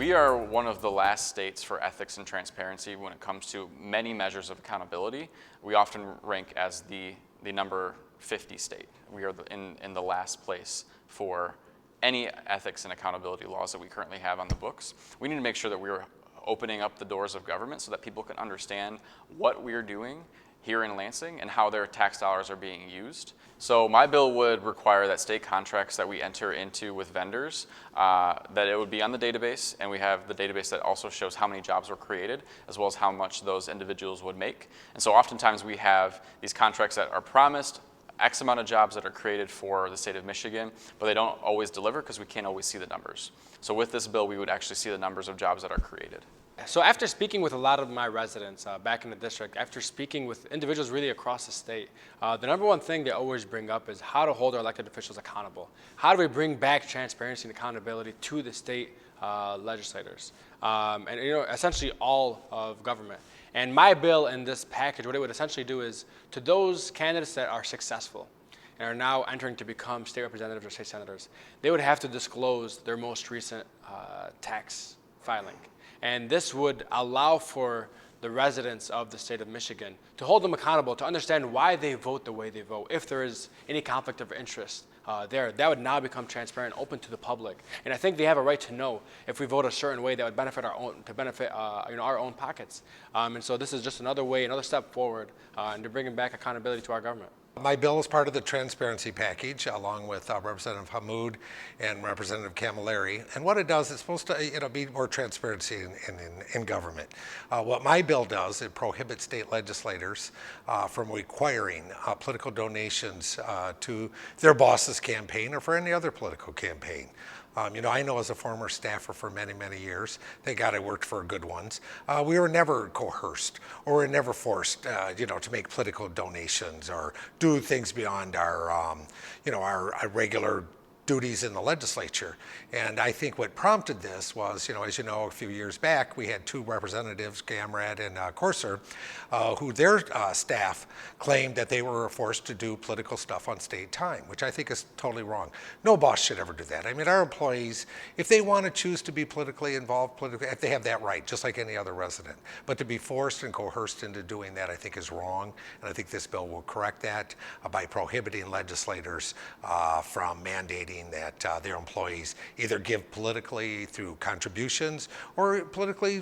We are one of the last states for ethics and transparency when it comes to many measures of accountability. We often rank as the number 50 state. We are in the last place for any ethics and accountability laws that we currently have on the books. We need to make sure that we're opening up the doors of government so that people can understand what we're doing here in Lansing and how their tax dollars are being used. So my bill would require that state contracts that we enter into with vendors, that it would be on the database, and we have the database that also shows how many jobs were created, as well as how much those individuals would make. And so oftentimes we have these contracts that are promised, X amount of jobs that are created for the state of Michigan, but they don't always deliver because we can't always see the numbers. So with this bill, we would actually see the numbers of jobs that are created. So after speaking with a lot of my residents back in the district, after speaking with individuals really across the state, the number one thing they always bring up is how to hold our elected officials accountable. How do we bring back transparency and accountability to the state legislators and essentially all of government. And my bill in this package, what it would essentially do is to those candidates that are successful and are now entering to become state representatives or state senators, they would have to disclose their most recent tax filing. And this would allow for the residents of the state of Michigan to hold them accountable, to understand why they vote the way they vote. If there is any conflict of interest there, that would now become transparent, open to the public. And I think they have a right to know if we vote a certain way that would benefit our own, our own pockets. And so this is just another way, another step forward into bringing back accountability to our government. My bill is part of the transparency package, along with Representative Hammoud and Representative Camilleri. And what it does, it's supposed to be more transparency in government. What my bill does, it prohibits state legislators from requiring political donations to their boss's campaign or for any other political campaign. I know as a former staffer for many, many years, thank God I worked for good ones, we were never coerced or were never forced, to make political donations or do things beyond our regular duties in the legislature. And I think what prompted this was, as you know, a few years back, we had two representatives, Gamrad and Corser, who their staff claimed that they were forced to do political stuff on state time, which I think is totally wrong. No boss should ever do that. I mean, our employees, if they want to choose to be politically involved, they have that right, just like any other resident. But to be forced and coerced into doing that, I think is wrong. And I think this bill will correct that by prohibiting legislators from mandating that their employees either give politically through contributions or politically,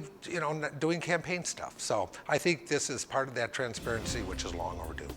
doing campaign stuff. So I think this is part of that transparency, which is long overdue.